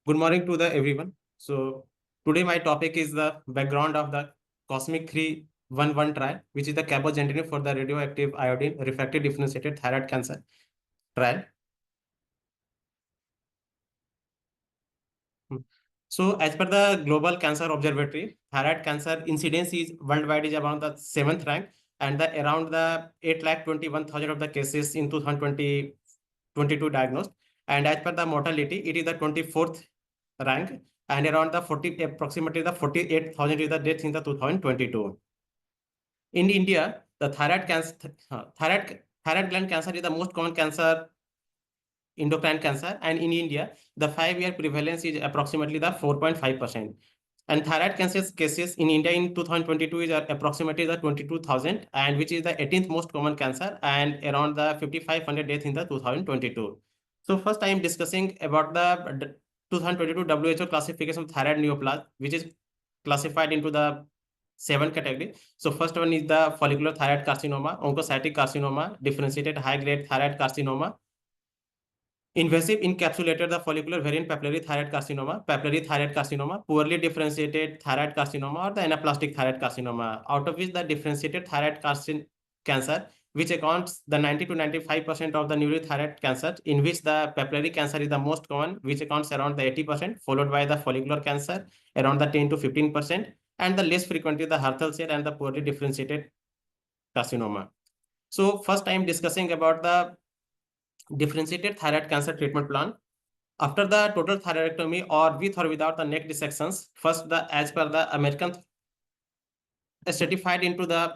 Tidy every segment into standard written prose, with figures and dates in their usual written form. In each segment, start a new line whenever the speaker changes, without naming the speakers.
Good morning to the everyone. So today my topic is the background of the Cosmic 311 trial, which is the Cabozantinib for the radioactive iodine refractory differentiated thyroid cancer trial. So as per the Global Cancer Observatory, thyroid cancer incidence is worldwide is around the 7th rank, and the around the 8,21,000 of the cases in 2022 diagnosed. And as per the mortality, it is the 24th rank, and around the approximately the 48,000 is the death in the 2022. In India, the thyroid gland cancer is the most common cancer, endocrine cancer, and in India, the 5-year prevalence is approximately the 4.5%. And thyroid cancer cases in India in 2022 is approximately the 22,000, and which is the 18th most common cancer, and around the 5,500 deaths in the 2022. So first I am discussing about the 2022 WHO classification of thyroid neoplasm, which is classified into the 7 category. So first one is the follicular thyroid carcinoma, oncocytic carcinoma, differentiated high-grade thyroid carcinoma, invasive encapsulated the follicular variant papillary thyroid carcinoma, poorly differentiated thyroid carcinoma, or the anaplastic thyroid carcinoma, out of which the differentiated thyroid cancer, which accounts the 90 to 95% of the newly thyroid cancer, in which the papillary cancer is the most common, which accounts around the 80%, followed by the follicular cancer around the 10 to 15%, and the less frequently the Hurthal cell and the poorly differentiated carcinoma. So first I am discussing about the differentiated thyroid cancer treatment plan. After the total thyroidectomy or with or without the neck dissections, first as per the American stratified into the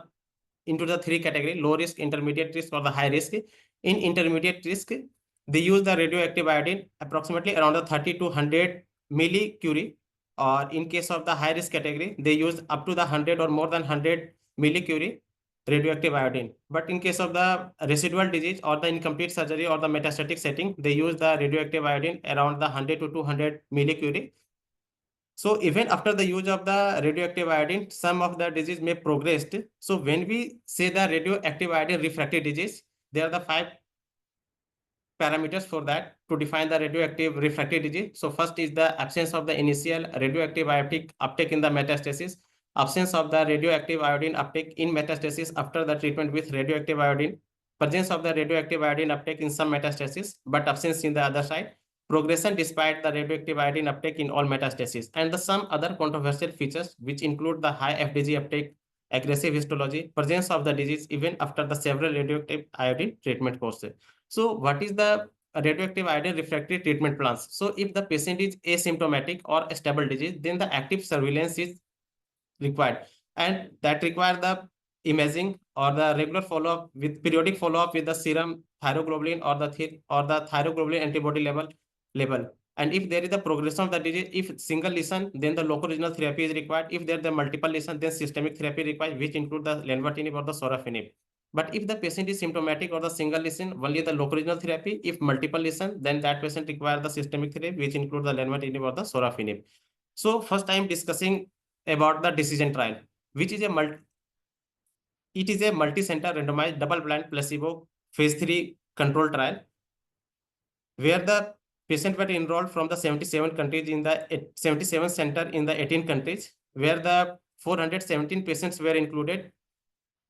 3 category: low risk, intermediate risk, or the high risk. In intermediate risk, they use the radioactive iodine approximately around the 30 to 100 millicurie, or in case of the high risk category, they use up to the 100 or more than 100 millicurie radioactive iodine. But in case of the residual disease or the incomplete surgery or the metastatic setting, they use the radioactive iodine around the 100 to 200 millicurie. So even after the use of the radioactive iodine, some of the disease may progress. So when we say the radioactive iodine refractory disease, there are the 5 parameters for that to define the radioactive refractory disease. So first is the absence of the initial radioactive iodine uptake in the metastasis, absence of the radioactive iodine uptake in metastasis after the treatment with radioactive iodine, presence of the radioactive iodine uptake in some metastasis, but absence in the other side, progression despite the radioactive iodine uptake in all metastases, and the some other controversial features which include the high FDG uptake, aggressive histology, presence of the disease even after the several radioactive iodine treatment courses. So what is the radioactive iodine refractory treatment plans? So if the patient is asymptomatic or a stable disease, then the active surveillance is required, and that require the imaging or the regular follow-up with periodic follow-up with the serum thyroglobulin or the thyroglobulin antibody level. And if there is a progression of the disease, if single lesion, then the local regional therapy is required. If there is the multiple lesion, then systemic therapy required, which include the lenvatinib or the sorafenib. But if the patient is symptomatic or the single lesion, only the local regional therapy. If multiple lesion, then that patient require the systemic therapy, which include the lenvatinib or the sorafenib. So first I am discussing about the decision trial, which is a multi-center randomized double-blind placebo phase 3 control trial, where the patient were enrolled from the 77 countries in the 77 center in the 18 countries, where the 417 patients were included,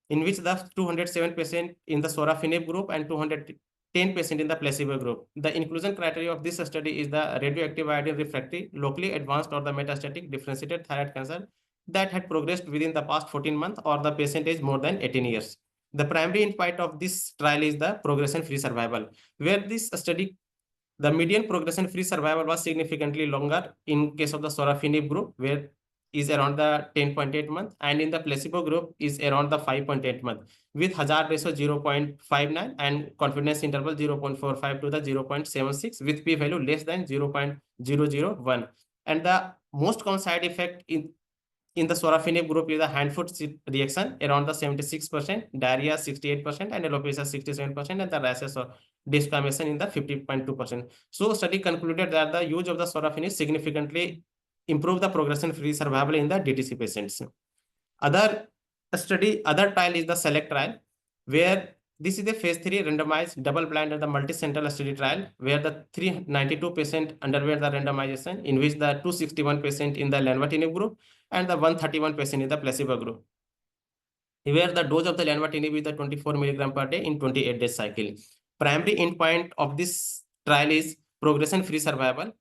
in which the 207 patients in the sorafenib group and 210 patients in the placebo group. The inclusion criteria of this study is the radioactive iodine refractory, locally advanced or the metastatic differentiated thyroid cancer that had progressed within the past 14 months, or the patient is more than 18 years. The primary endpoint of this trial is the progression-free survival, where this study, the median progression-free survival was significantly longer in case of the sorafenib group, where is around the 10.8 month, and in the placebo group is around the 5.8 month, with hazard ratio 0.59 and confidence interval 0.45 to the 0.76, with p-value less than 0.001. And the most common side effect in the sorafenib group is the hand-foot reaction around the 76%, diarrhea 68%, and alopecia 67%, and the rashes or desquamation in the 50.2%. So study concluded that the use of the sorafenib significantly improved the progression-free survival in the DTC patients. Other trial is the SELECT trial, where This is the phase 3 randomized double-blind and the multi-center study trial where the 392 patients underwent the randomization, in which the 261 patients in the lenvatinib group and the 131 patients in the placebo group, where the dose of the lenvatinib is the 24 milligram per day in 28 days cycle. Primary endpoint of this trial is progression-free survival,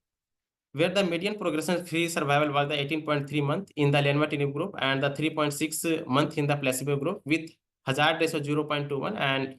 where the median progression-free survival was the 18.3 months in the lenvatinib group and the 3.6 months in the placebo group, with hazard ratio 0.21 and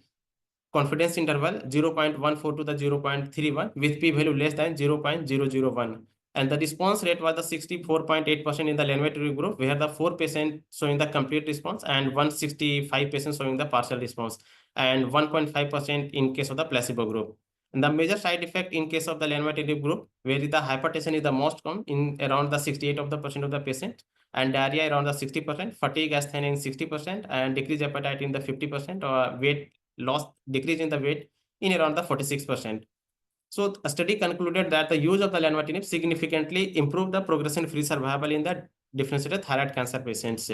confidence interval 0.14 to the 0.31 with p-value less than 0.001. And the response rate was the 64.8% in the lenvatinib group, where the 4 patients showing the complete response and 165 patients showing the partial response, and 1.5% in case of the placebo group. And the major side effect in case of the lenvatinib group, where the hypertension is the most common in around the 68% of the patient, and diarrhea around the 60%, fatigue asthenia in 60%, and decreased appetite in the 50%, or weight loss decrease in the weight in around the 46%. So a study concluded that the use of the lenvatinib significantly improved the progression-free survival in the differentiated thyroid cancer patients.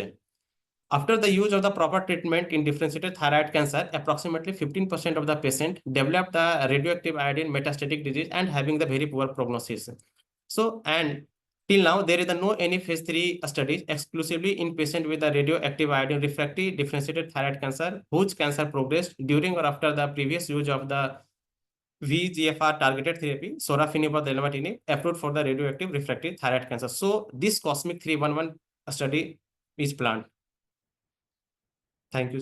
After the use of the proper treatment in differentiated thyroid cancer, approximately 15% of the patient developed the radioactive iodine metastatic disease and having the very poor prognosis. So, and till now, there is no any phase 3 studies exclusively in patient with the radioactive iodine refractory differentiated thyroid cancer, whose cancer progressed during or after the previous use of the VEGFR targeted therapy, sorafenib or delvatinib, approved for the radioactive refractory thyroid cancer. So, this COSMIC 311 study is planned. Thank you.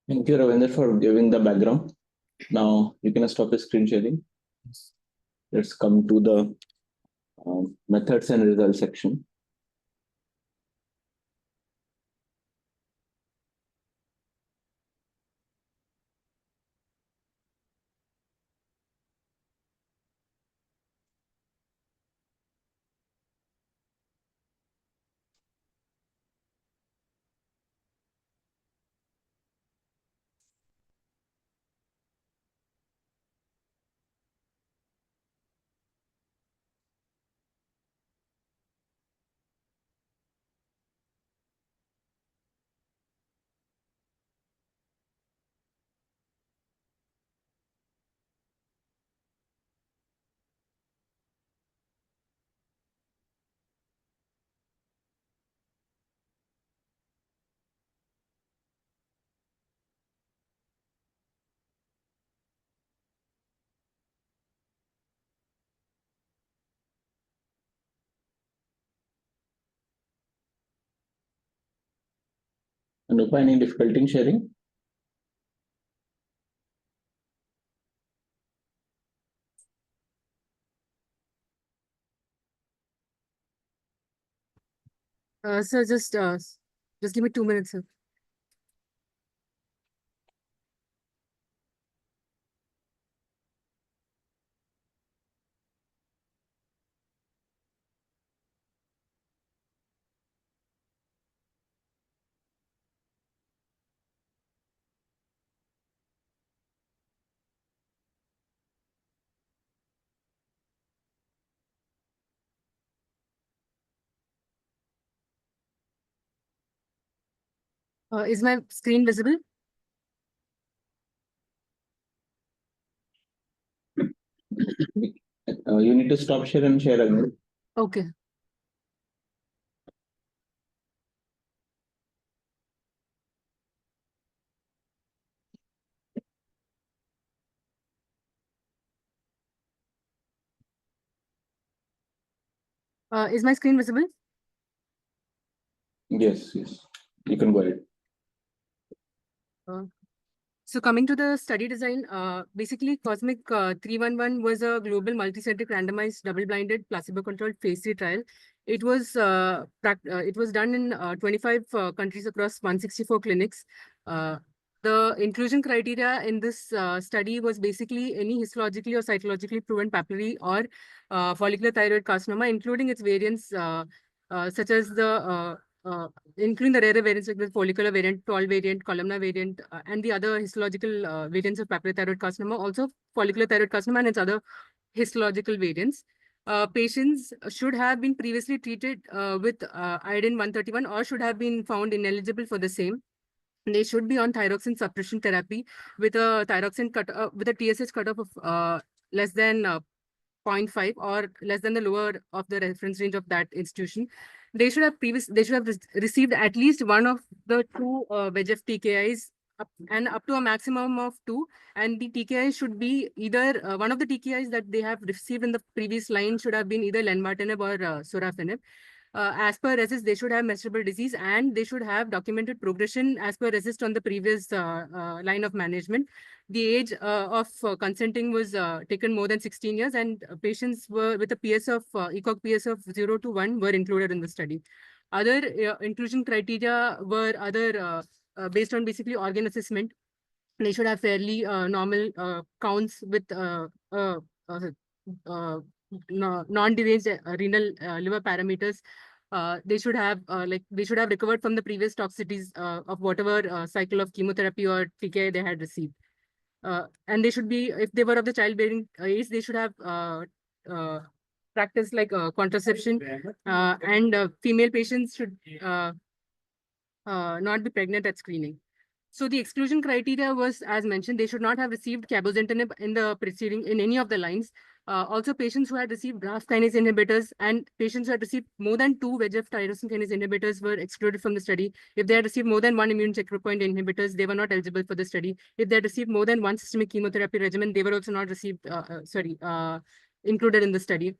Thank you, Ravindra, for giving the background. Now you can stop the screen sharing. Let's come to the methods and results section. Anupa, any difficulty in sharing?
Sir, just give me 2 minutes, sir. Is my screen visible?
You need to stop share and share again.
Okay. Is my screen visible?
Yes, yes. You can go ahead.
So coming to the study design, basically COSMIC 311 was a global multi-centric randomized double-blinded placebo-controlled phase 3 trial. It was done in 25 countries across 164 clinics. The inclusion criteria in this study was basically any histologically or cytologically proven papillary or follicular thyroid carcinoma, including its variants such as including the rarer variants like the follicular variant, tall variant, columnar variant, and the other histological variants of papillary thyroid carcinoma, also follicular thyroid carcinoma and its other histological variants. Patients should have been previously treated with iodine 131 or should have been found ineligible for the same. They should be on thyroxine suppression therapy with a thyroxine with a TSH cutoff of less than 0.5 or less than the lower of the reference range of that institution. They should have received at least one of the two VEGF TKIs and up to a maximum of two. And the TKI should be either one of the TKIs that they have received in the previous line should have been either lenvatinib or sorafenib. As per RECIST, they should have measurable disease and they should have documented progression as per RECIST on the previous line of management. The age of consenting was taken more than 16 years, and patients were with a PS of ECOG PS of 0 to 1 were included in the study. Other inclusion criteria were based on basically organ assessment. They should have fairly normal counts with non-deranged renal liver parameters. They should have recovered from the previous toxicities of whatever cycle of chemotherapy or TKI they had received. And they should be, if they were of the childbearing age, they should have practiced like contraception. And female patients should not be pregnant at screening. So the exclusion criteria was, as mentioned, they should not have received cabozantinib in any of the lines. Also, patients who had received RAF kinase inhibitors and patients who had received more than 2 VEGF tyrosine kinase inhibitors were excluded from the study. If they had received more than 1 immune checkpoint inhibitors, they were not eligible for the study. If they had received more than 1 systemic chemotherapy regimen, they were also not included in the study.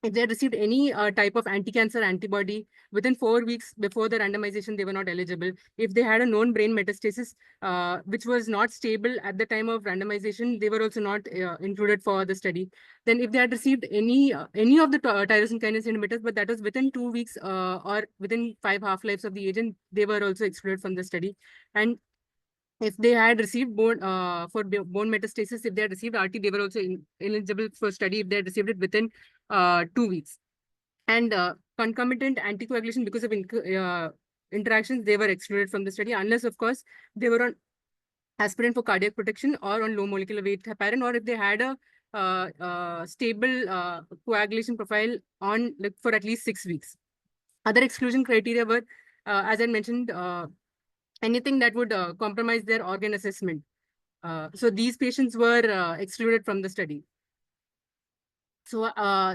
If they had received any type of anti-cancer antibody within 4 weeks before the randomization, they were not eligible. If they had a known brain metastasis, which was not stable at the time of randomization, they were also not included for the study. Then if they had received any of the tyrosine kinase inhibitors, but that was within 2 weeks or within 5 half-lives of the agent, they were also excluded from the study. And if they had received bone metastasis, if they had received RT, they were also ineligible for study if they had received it within 2 weeks. And concomitant anticoagulation because of interactions, they were excluded from the study, unless, of course, they were on aspirin for cardiac protection or on low molecular weight heparin, or if they had a stable coagulation profile on for at least 6 weeks. Other exclusion criteria were, as I mentioned, anything that would compromise their organ assessment. So these patients were excluded from the study. So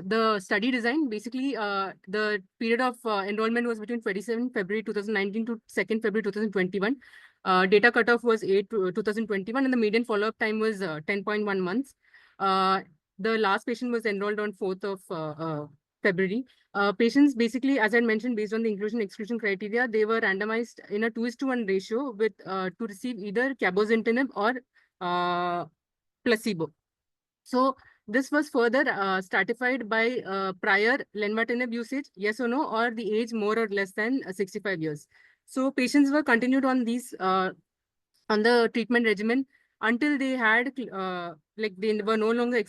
the study design, basically, the period of enrollment was between 27 February 2019 to 2nd February 2021. Data cutoff was 8 2021, and the median follow-up time was 10.1 months. The last patient was enrolled on 4th of February. Patients, basically, as I mentioned, based on the inclusion-exclusion criteria, they were randomized in a 2:1 ratio with to receive either cabozantinib or placebo. So this was further stratified by prior lenvatinib usage, yes or no, or the age more or less than 65 years. So patients were continued on these on the treatment regimen until they had they were no longer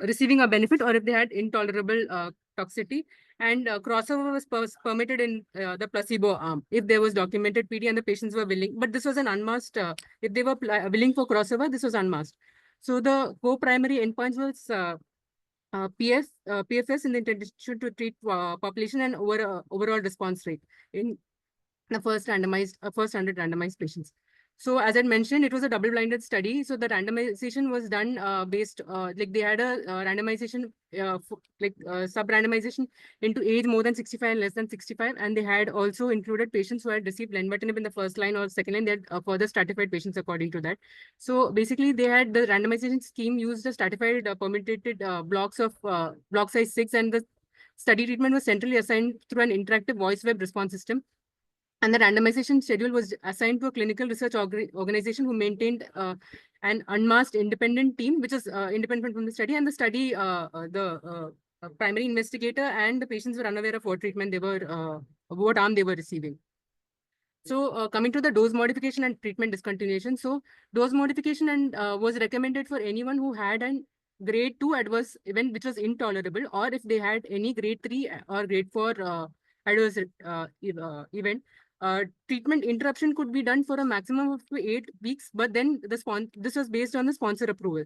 receiving a benefit, or if they had intolerable toxicity. And crossover was permitted in the placebo arm if there was documented PD and the patients were willing. But this was an unmasked. If they were willing for crossover, this was unmasked. So the co-primary endpoints was PFS in the intention to treat population and overall response rate in the first 100 randomized patients. So as I mentioned, it was a double-blinded study. So the randomization was done based, they had a randomization, sub-randomization into age more than 65 and less than 65. And they had also included patients who had received lenvatinib in the first line or second line. They had further stratified patients according to that. So basically, they had the randomization scheme used the stratified permutated blocks of block size 6, and the study treatment was centrally assigned through an interactive voice web response system. And the randomization schedule was assigned to a clinical research organization who maintained an unmasked independent team, which is independent from the study. And the study, the primary investigator and the patients were unaware of what treatment they were, what arm they were receiving. So coming to the dose modification and treatment discontinuation. So dose modification and was recommended for anyone who had an grade 2 adverse event which was intolerable, or if they had any grade 3 or grade 4 adverse event. Treatment interruption could be done for a maximum of 8 weeks, but then this was based on the sponsor approval.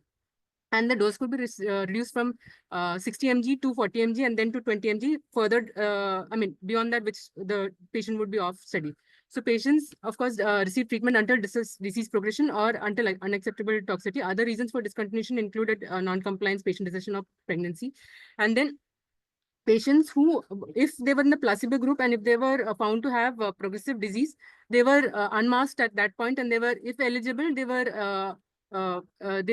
And the dose could be reduced from 60 mg to 40 mg and then to 20 mg further, beyond that, which the patient would be off study. So patients, of course, receive treatment until disease progression or until unacceptable toxicity. Other reasons for discontinuation included non-compliance, patient decision of pregnancy. And then patients who, if they were in the placebo group and if they were found to have progressive disease, they were unmasked at that point, and they were, if eligible, they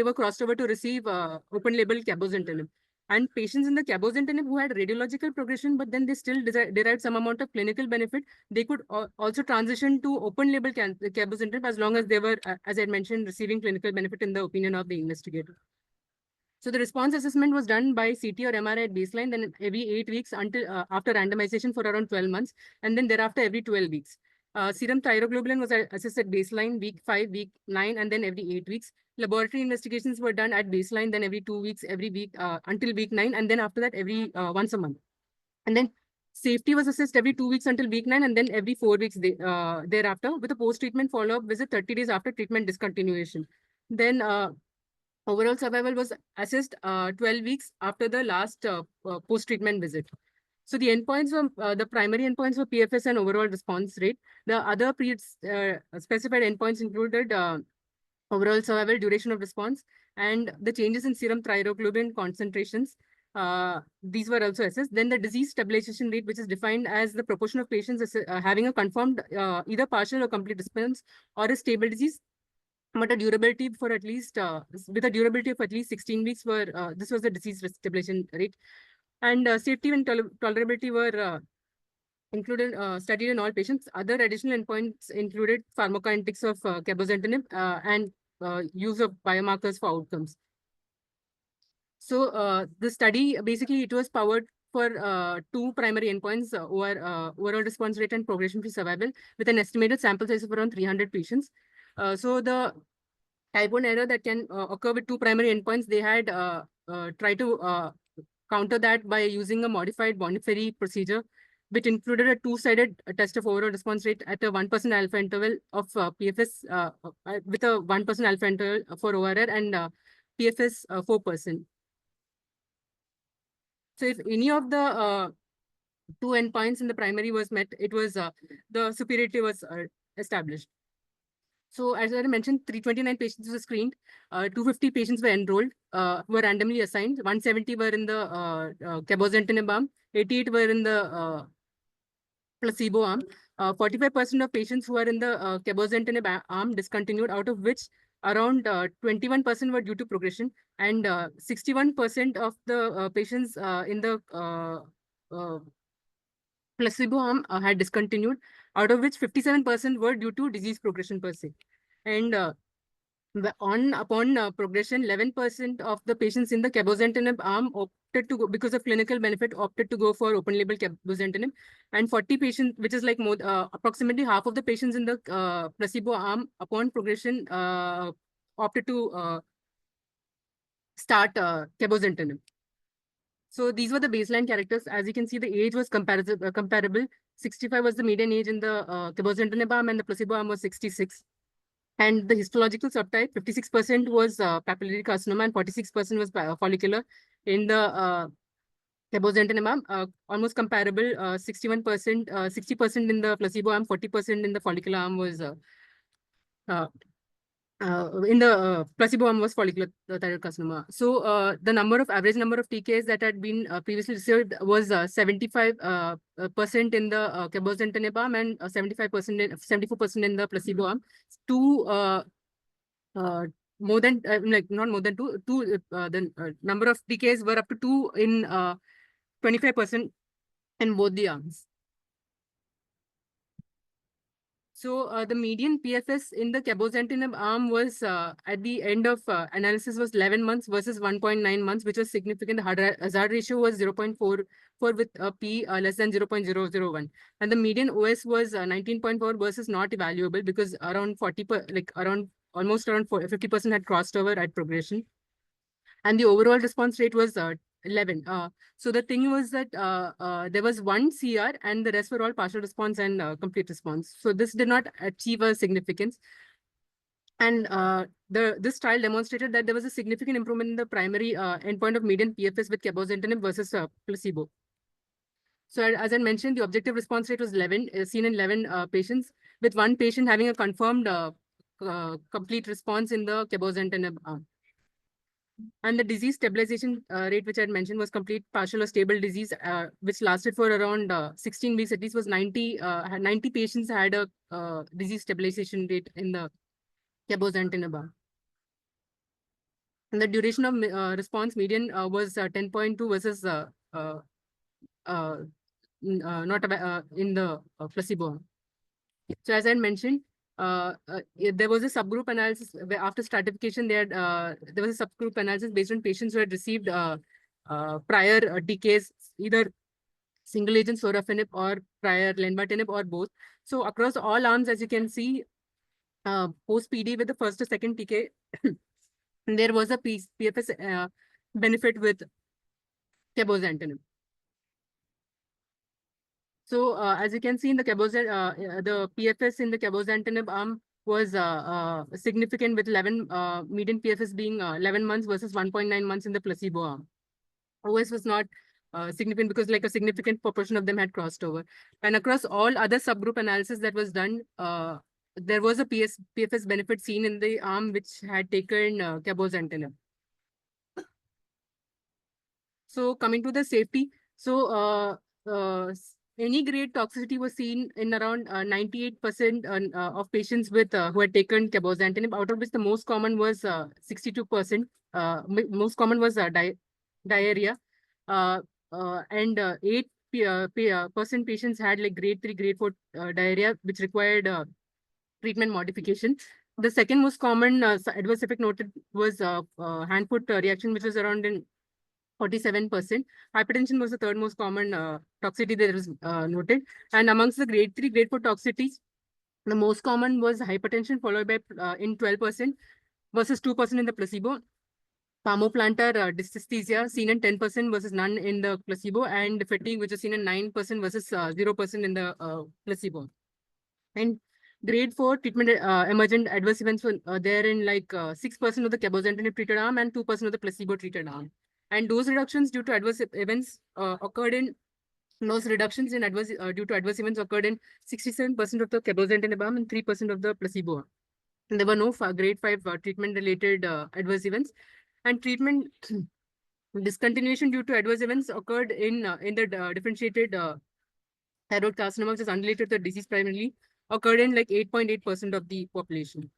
were crossed over to receive open label cabozantinib. And patients in the cabozantinib who had radiological progression, but then they still derived some amount of clinical benefit, they could also transition to open label cabozantinib as long as they were, as I mentioned, receiving clinical benefit in the opinion of the investigator. So the response assessment was done by CT or MRI at baseline, then every 8 weeks until after randomization for around 12 months, and then thereafter every 12 weeks. Serum thyroglobulin was assessed at baseline, week 5, week 9, and then every 8 weeks. Laboratory investigations were done at baseline, then every 2 weeks, every week until week 9, and then after that every once a month. And then safety was assessed every 2 weeks until week 9, and then every 4 weeks thereafter, with a post-treatment follow-up visit 30 days after treatment discontinuation. Then overall survival was assessed 12 weeks after the last post-treatment visit. So the endpoints were, the primary endpoints were PFS and overall response rate. The other specified endpoints included overall survival, duration of response, and the changes in serum thyroglobulin concentrations. These were also assessed. Then the disease stabilization rate, which is defined as the proportion of patients having a confirmed either partial or complete response or a stable disease, but a durability for at least with a durability of at least 16 weeks were this was the disease stabilization rate. And safety and tolerability were included, studied in all patients. Other additional endpoints included pharmacokinetics of cabozantinib and use of biomarkers for outcomes. So the study, basically, it was powered for 2 primary endpoints, overall response rate and progression-free survival, with an estimated sample size of around 300 patients. So the type 1 error that can occur with 2 primary endpoints, they had tried to counter that by using a modified Boniferri procedure, which included a 2-sided test of overall response rate at a 1% alpha interval of PFS with a 1% alpha interval for ORR and PFS 4%. So if any of the 2 endpoints in the primary was met, it was the superiority was established. So as I mentioned, 329 patients were screened, 250 patients were enrolled, were randomly assigned, 170 were in the cabozantinib arm, 88 were in the placebo arm. 45% of patients who are in the cabozantinib arm discontinued, out of which around 21% were due to progression, and 61% of the patients in the placebo arm had discontinued, out of which 57% were due to disease progression per se. And upon progression, 11% of the patients in the cabozantinib arm opted to go, because of clinical benefit, opted to go for open label cabozantinib, and 40 patients, which is like more approximately half of the patients in the placebo arm, upon progression opted to start cabozantinib. So these were the baseline characters. As you can see, the age was comparable. 65 was the median age in the cabozantinib arm, and the placebo arm was 66. And the histological subtype, 56% was papillary carcinoma and 46% was follicular. In the cabozantinib arm, almost comparable, 61%, 60% in the placebo arm, 40% in the follicular arm was in the placebo arm was follicular thyroid carcinoma. So the average number of TKs that had been previously received was 75% in the cabozantinib arm and 74% in the placebo arm. More than not more than two. The number of TKs were up to 2 in 25% in both the arms. So the median PFS in the cabozantinib arm was at the end of analysis was 11 months versus 1.9 months, which was significant. The hazard ratio was 0.44 with a P less than 0.001. And the median OS was 19.4 versus not evaluable because around almost around 50% had crossed over at progression. And the overall response rate was 11. So the thing was that there was 1 CR and the rest were all partial response and complete response. So this did not achieve a significance. And this trial demonstrated that there was a significant improvement in the primary endpoint of median PFS with cabozantinib versus placebo. So as I mentioned, the objective response rate was 11, seen in 11 patients. with one patient having a confirmed complete response in the cabozantinib arm. And the disease stabilization rate, which I had mentioned, was complete, partial, or stable disease, which lasted for around 16 weeks. At least was 90 patients had a disease stabilization rate in the cabozantinib arm. And the duration of response median was 10.2 versus not in the placebo arm. So as I mentioned, there was a subgroup analysis where after stratification. There was a subgroup analysis based on patients who had received prior TKs, either single agent sorafenib or prior lenvatinib or both. So across all arms, as you can see, post PD with the first or second TK, there was a PFS benefit with cabozantinib. So as you can see in the the PFS in the cabozantinib arm was significant, with 11 median PFS being 11 months versus 1.9 months in the placebo arm. OS was not significant because like a significant proportion of them had crossed over. And across all other subgroup analysis that was done, there was a PFS benefit seen in the arm which had taken cabozantinib. So coming to the safety, so any grade toxicity was seen in around 98% of patients with who had taken cabozantinib, out of which the most common was 62%. Most common was diarrhea, and 8% patients had like grade 3, grade 4 diarrhea, which required treatment modification. The second most common adverse effect noted was hand-foot reaction, which was around in 47%. Hypertension was the third most common toxicity that was noted. And amongst the grade 3, grade 4 toxicities, the most common was hypertension, followed by in 12% versus 2% in the placebo. Palmoplantar dysesthesia seen in 10% versus none in the placebo, and fatigue, which is seen in 9% versus 0% in the placebo. And grade 4 treatment emergent adverse events were there in like 6% of the cabozantinib treated arm and 2% of the placebo treated arm. And dose reductions due to adverse events occurred in dose reductions in adverse due to adverse events occurred in 67% of the cabozantinib arm and 3% of the placebo arm. And there were no grade 5 treatment related adverse events. And treatment discontinuation due to adverse events occurred in the differentiated thyroid carcinoma, which is unrelated to the disease primarily, occurred in like 8.8% of the population.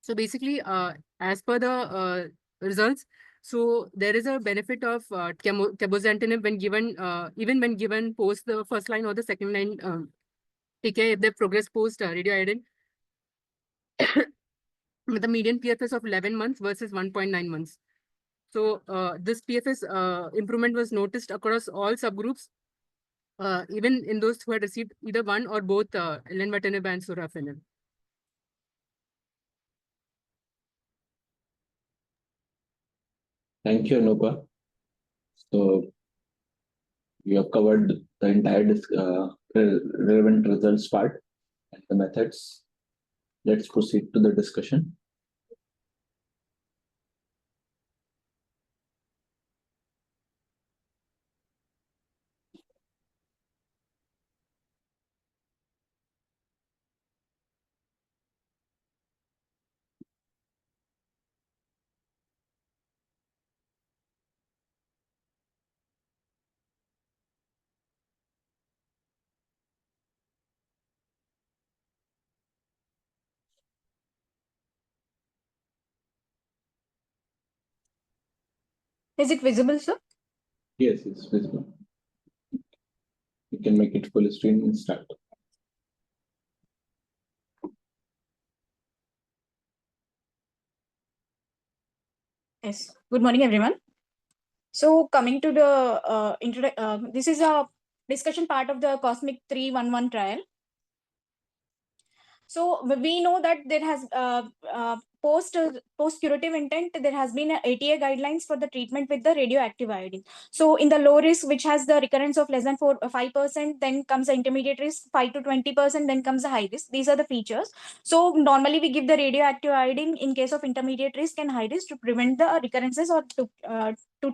So basically, as per the results, so there is a benefit of cabozantinib when given, even when given post the first line or the second line TK, if they progress post radioiodine, with a median PFS of 11 months versus 1.9 months. So this PFS improvement was noticed across all subgroups, even in those who had received either one or both lenvatinib and sorafenib.
Thank you, Anupa. So you have covered the entire relevant results part and the methods. Let's proceed to the discussion.
Is it visible, sir?
Yes, it's visible. You can make it full screen and start.
Yes. Good morning, everyone. So coming to the this is a discussion part of the Cosmic 311 trial. So we know that there has post curative intent, there has been a ATA guidelines for the treatment with the radioactive iodine. So in the low risk, which has the recurrence of less than 5%, then comes the intermediate risk 5 to 20%, then comes the high risk. These are the features. So normally we give the radioactive iodine in case of intermediate risk and high risk to prevent the recurrences or to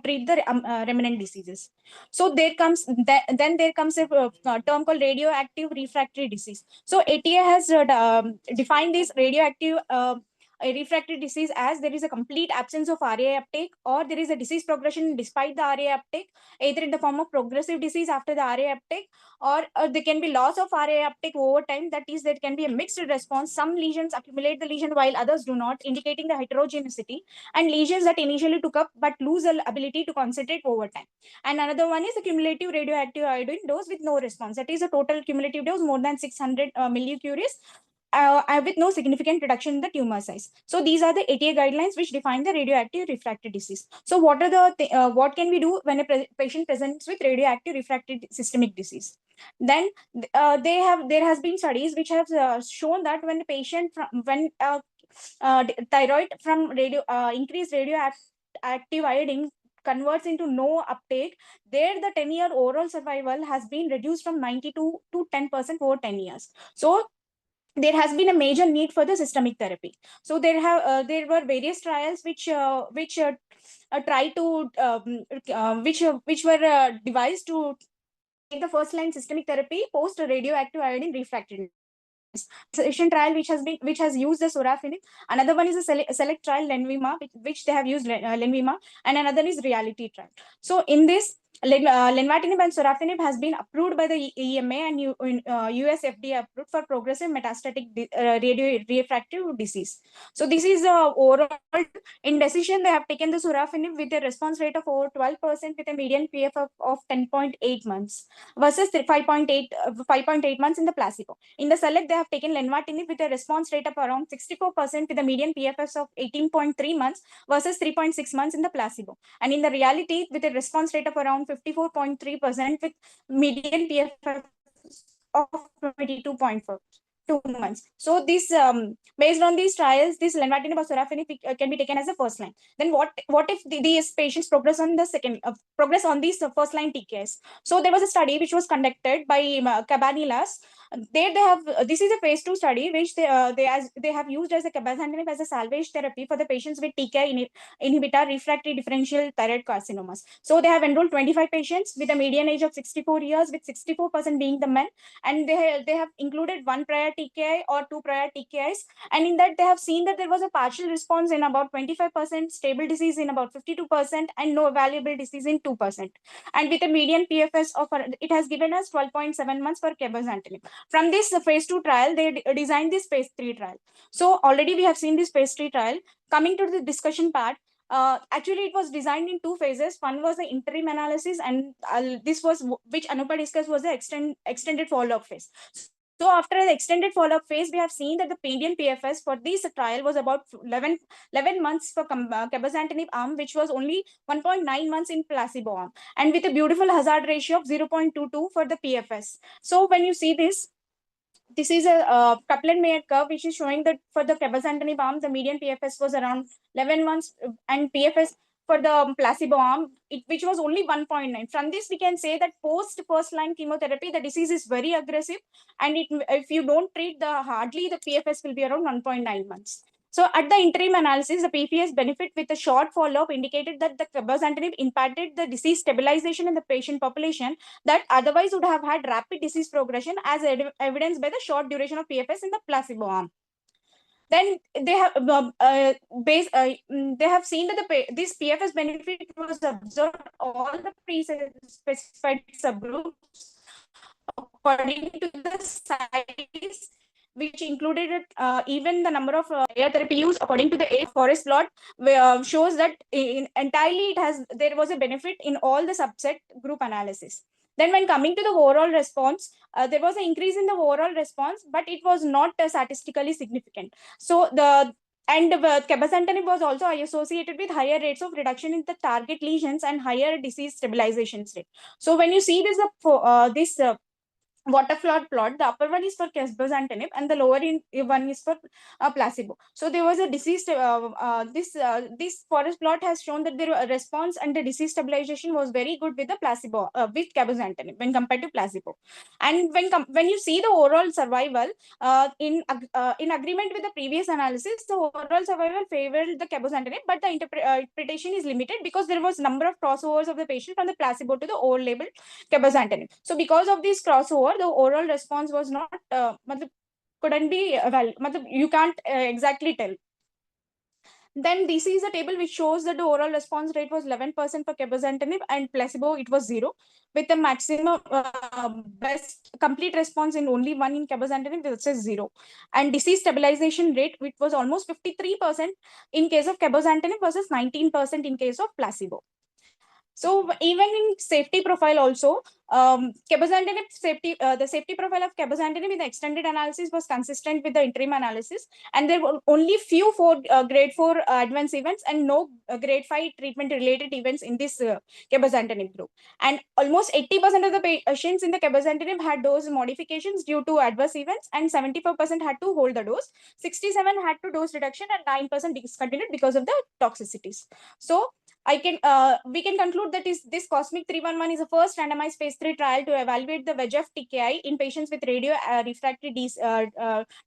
treat the remnant diseases. So then there comes a term called radioactive refractory disease. So ATA has defined this radioactive a refractory disease as there is a complete absence of RA uptake, or there is a disease progression despite the RA uptake, either in the form of progressive disease after the RA uptake, or there can be loss of RA uptake over time. That is, there can be a mixed response. Some lesions accumulate the lesion while others do not, indicating the heterogeneity, and lesions that initially took up but lose the ability to concentrate over time. And another one is the cumulative radioactive iodine dose with no response. That is a total cumulative dose more than 600 millicuries. With no significant reduction in the tumor size. So these are the ATA guidelines which define the radioactive refractory disease. So what are the what can we do when a patient presents with radioactive refractory systemic disease? Then there has been studies which have shown that when the patient thyroid from increased radioactive iodine converts into no uptake, there the 10-year overall survival has been reduced from 92 to 10% over 10 years. So there has been a major need for the systemic therapy. So there were various trials which try to which were devised to take the first line systemic therapy post radioactive iodine refractory trial which has used the sorafenib. Another one is a select trial Lenvima, which they have used Lenvima, and another is reality trial. So in this, lenvatinib and sorafenib has been approved by the EMA and US FDA approved for progressive metastatic radio refractory disease. So this is overall in decision. They have taken the sorafenib with a response rate of over 12% with a median PFF of 10.8 months versus 5.8 months in the placebo. In the select, they have taken lenvatinib with a response rate of around 64% with a median PFS of 18.3 months versus 3.6 months in the placebo. And in the reality, with a response rate of around 54.3% with median PFS of 22.4 months. So this based on these trials, this lenvatinib or sorafenib can be taken as a first line. Then what if these patients progress on the progress on these first line TKS? So there was a study which was conducted by Cabanilas. There they have this is a phase 2 study which they have used as a cabozantinib as a salvage therapy for the patients with TKI inhibitor refractory differential thyroid carcinomas. So they have enrolled 25 patients with a median age of 64 years, with 64% being the men, and they have included one prior TKI or two prior TKIs, and in that they have seen that there was a partial response in about 25%, stable disease in about 52%, and no evaluable disease in 2%. And with a median PFS of it has given us 12.7 months for cabozantinib. From this phase 2 trial, they designed this phase 3 trial. So already we have seen this phase 3 trial. Coming to the discussion part, actually it was designed in two phases. One was the interim analysis, and this was which Anupa discussed was the extended follow-up phase. So after the extended follow-up phase, we have seen that the median PFS for this trial was about 11 months for cabozantinib arm, which was only 1.9 months in placebo arm, and with a beautiful hazard ratio of 0.22 for the PFS. So when you see this is a Kaplan-Meier curve, which is showing that for the cabozantinib arm, the median PFS was around 11 months, and PFS for the placebo arm, which was only 1.9. From this, we can say that post first-line chemotherapy, the disease is very aggressive, and if you don't treat, hardly the PFS will be around 1.9 months. So at the interim analysis, the PFS benefit with a short follow-up indicated that the cabozantinib impacted the disease stabilization in the patient population that otherwise would have had rapid disease progression, as evidenced by the short duration of PFS in the placebo arm. Then they have they have seen that this PFS benefit was observed all the pre-specified subgroups according to the size, which included even the number of therapy use according to the age. Forest plot shows that entirely there was a benefit in all the subset group analysis. Then when coming to the overall response, there was an increase in the overall response, but it was not statistically significant. So cabozantinib was also associated with higher rates of reduction in the target lesions and higher disease stabilization rate. So when you see this waterfall plot. The upper one is for Cabozantinib and the lower one is for placebo. So there was a disease. This forest plot has shown that the response and the disease stabilization was very good with the placebo, with Cabozantinib when compared to placebo. And when you see the overall survival, in agreement with the previous analysis, the overall survival favored the Cabozantinib, but the interpretation is limited because there was number of crossovers of the patient from the placebo to the old label Cabozantinib. So because of this crossover, the overall response was not, couldn't be, you can't exactly tell. Then this is a table which shows that the overall response rate was 11% for Cabozantinib and placebo it was 0, with the maximum best complete response in only one in Cabozantinib, which is 0. And disease stabilization rate, which was almost 53% in case of Cabozantinib versus 19% in case of placebo. So even in safety profile also, Cabozantinib safety, the safety profile of Cabozantinib in the extended analysis was consistent with the interim analysis, and there were only few grade 4 adverse events and no grade 5 treatment related events in this Cabozantinib group. And almost 80% of the patients in the Cabozantinib had dose modifications due to adverse events, and 74% had to hold the dose. 67 had to dose reduction, and 9% discontinued because of the toxicities. So we can conclude that this Cosmic 311 is a first randomized phase 3 trial to evaluate the VEGF TKI in patients with refractory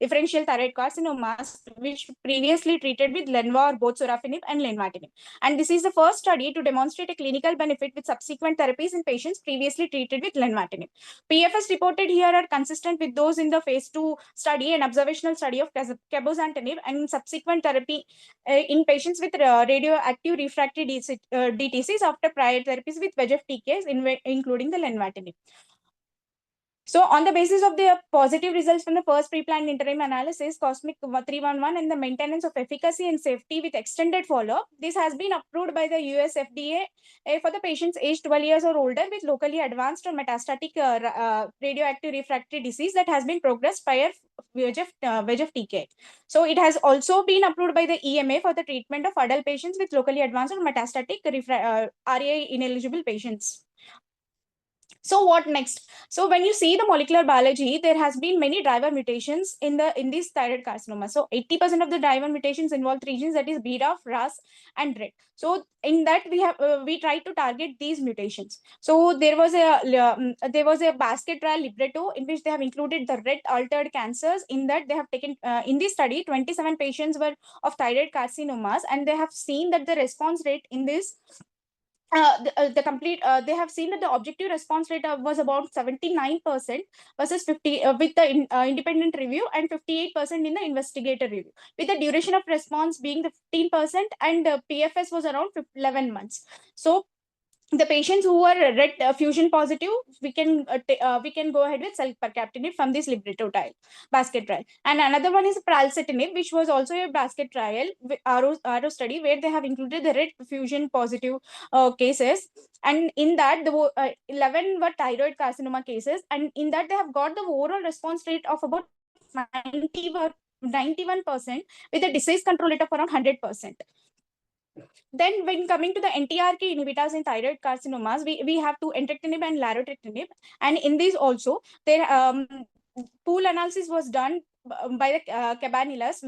differential thyroid carcinomas, which previously treated with Lenva or both sorafenib and lenvatinib. And this is the first study to demonstrate a clinical benefit with subsequent therapies in patients previously treated with lenvatinib. PFS reported here are consistent with those in the phase 2 study and observational study of Cabozantinib, and subsequent therapy in patients with radioactive refractory DTCs after prior therapies with VEGF TKIs, including the lenvatinib. So on the basis of the positive results from the first pre-planned interim analysis, Cosmic 311, and the maintenance of efficacy and safety with extended follow-up, this has been approved by the US FDA for the patients aged 12 years or older with locally advanced or metastatic radioactive refractory disease that has been progressed prior VEGF TKI. So it has also been approved by the EMA for the treatment of adult patients with locally advanced or metastatic RAI ineligible patients. So what next? So when you see the molecular biology, there has been many driver mutations in these thyroid carcinoma. So 80% of the driver mutations involve three genes, that is BRAF, RAS, and RET. So in that we tried to target these mutations. So there was a basket trial Libretto in which they have included the RET altered cancers. In that they have taken in this study 27 patients were of thyroid carcinomas, and they have seen that the response rate in this they have seen that the objective response rate was about 79% versus 50 with the independent review, and 58% in the investigator review, with the duration of response being the 15%, and PFS was around 11 months. So the patients who were RET fusion positive, we can go ahead with selpercatinib from this Libretto trial, basket trial. And another one is pralsetinib, which was also a basket trial, RO study, where they have included the RET fusion positive cases. And in that, the 11 were thyroid carcinoma cases, and in that they have got the overall response rate of about 91% with a disease control rate of around 100%. Then when coming to the NTRK inhibitors in thyroid carcinomas, we have two, entrectinib and larotrectinib. And in these also, there pool analysis was done by the Cabanillas,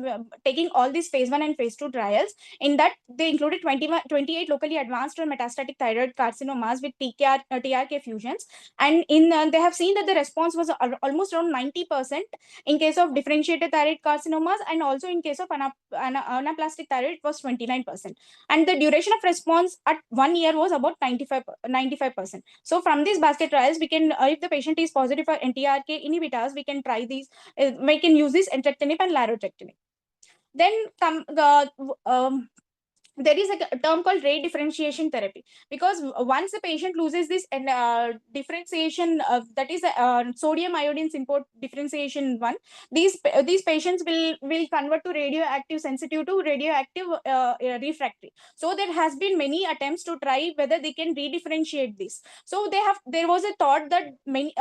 taking all these phase 1 and phase 2 trials. In that, they included 28 locally advanced or metastatic thyroid carcinomas with TRK fusions. And in they have seen that the response was almost around 90% in case of differentiated thyroid carcinomas, and also in case of anaplastic thyroid, it was 29%. And the duration of response at 1 year was about 95%. So from these basket trials, we can, if the patient is positive for NTRK inhibitors, we can try these, we can use this entrectinib and larotrectinib. Then there is a term called rate differentiation therapy, because once the patient loses this differentiation, that is sodium iodine symport differentiation one, these patients will convert to radioactive sensitive to radioactive refractory. So there has been many attempts to try whether they can redifferentiate this. So there was a thought that many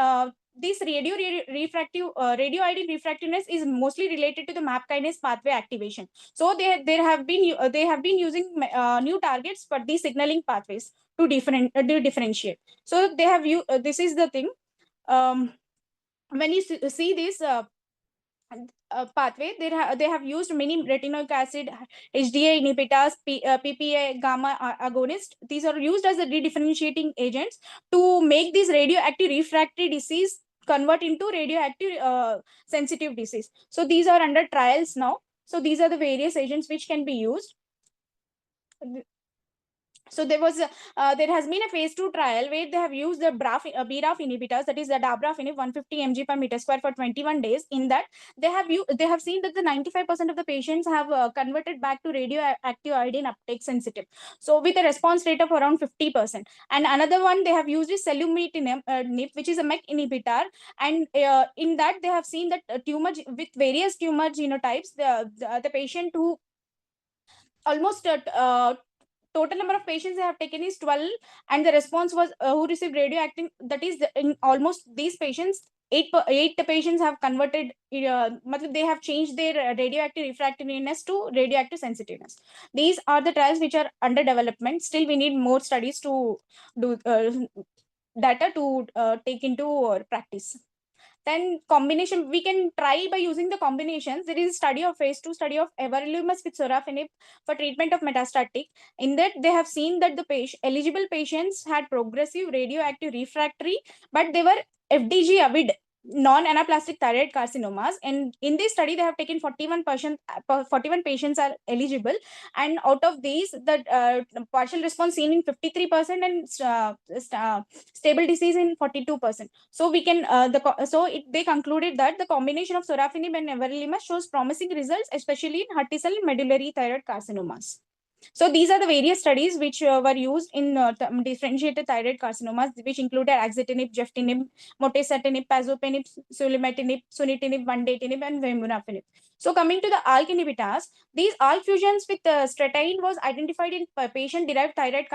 this radioiodine refractiveness is mostly related to the MAP kinase pathway activation. So they have been using new targets for these signaling pathways to differentiate. So they have this is the thing. when you see this pathway, they have used many retinoic acid, HDA inhibitors, PPA gamma agonist. These are used as the redifferentiating agents to make this radioactive refractory disease convert into radioactive sensitive disease. So these are under trials now. So these are the various agents which can be used. So there has been a phase 2 trial where they have used the BRAF inhibitors, that is the dabrafenib 150 mg per meter square for 21 days. In that, they have seen that the 95% of the patients have converted back to radioactive iodine uptake sensitive. So with a response rate of around 50%. And another one they have used is selumetinib, which is a MEK inhibitor. And in that, they have seen that with various tumor genotypes, the patient who almost total number of patients they have taken is 12, and the response was who received radioactive, that is in almost these patients, eight patients have converted, they have changed their radioactive refractoriness to radioactive sensitiveness. These are the trials which are under development. Still we need more studies to do data to take into practice. Then combination, we can try by using the combinations. There is a study of phase 2 study of everolimus with sorafenib for treatment of metastatic. In that, they have seen that the eligible patients had progressive radioactive refractory, but they were FDG avid non-anaplastic thyroid carcinomas. And in this study, they have taken 41 patients are eligible, and out of these, the partial response seen in 53% and stable disease in 42%. So we can they concluded that the combination of sorafenib and everolimus shows promising results, especially in hepatocellular cell medullary thyroid carcinomas. So these are the various studies which were used in differentiated thyroid carcinomas, which included axitinib, geftinib, motesatinib, pazopanib, sulimatinib, sunitinib, vandatinib, and vemurafenib. So coming to the ALK inhibitors, these ALK fusions with stratine was identified in patient-derived thyroid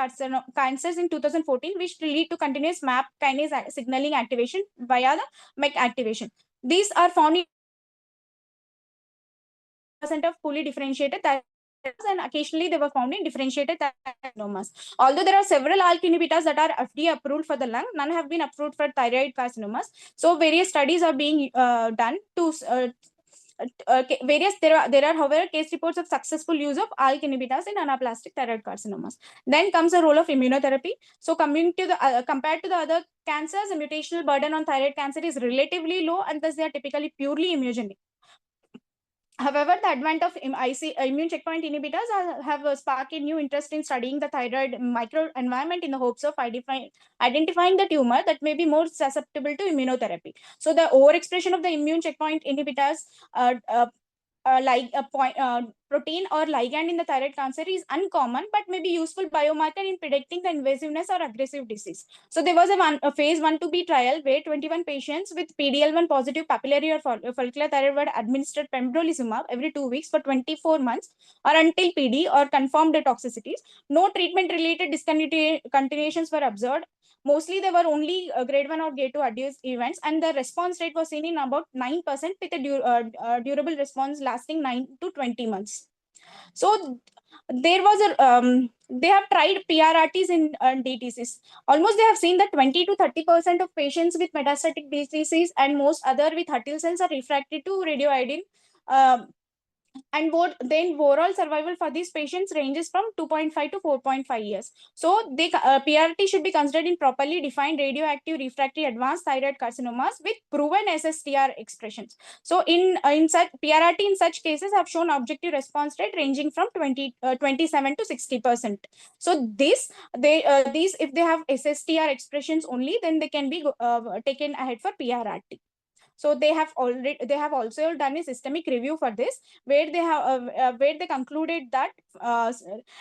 cancers in 2014, which lead to continuous MAP kinase signaling activation via the MEK activation. These are found in % of fully differentiated thyroid, and occasionally they were found in differentiated carcinomas. Although there are several ALK inhibitors that are FDA approved for the lung, none have been approved for thyroid carcinomas. So various studies are being done to there are however case reports of successful use of ALK inhibitors in anaplastic thyroid carcinomas. Then comes the role of immunotherapy. So coming to the compared to the other cancers, the mutational burden on thyroid cancer is relatively low, and thus they are typically purely immunogenic. However, the advent of immune checkpoint inhibitors have sparked a new interest in studying the thyroid microenvironment in the hopes of identifying the tumor that may be more susceptible to immunotherapy. So the overexpression of the immune checkpoint inhibitors like a protein or ligand in the thyroid cancer is uncommon, but may be useful biomarker in predicting the invasiveness or aggressive disease. So there was a phase 1-2B trial where 21 patients with PD-L1 positive papillary or follicular thyroid were administered pembrolizumab every 2 weeks for 24 months or until PD or confirmed toxicities. No treatment-related discontinuations were observed. Mostly they were only grade 1 or grade 2 adverse events, and the response rate was seen in about 9% with a durable response lasting 9 to 20 months. So there was they have tried PRRTs in DTCs. Almost they have seen that 20 to 30% of patients with metastatic DTCs and most other with hepatocellular cells are refractory to radioiodine. And then overall survival for these patients ranges from 2.5 to 4.5 years. So PRT should be considered in properly defined radioactive refractory advanced thyroid carcinomas with proven SSTR expressions. So in such PRT in such cases have shown objective response rate ranging from 27 to 60%. So these if they have SSTR expressions only, then they can be taken ahead for PRT. So they have also done a systemic review for this, where they concluded that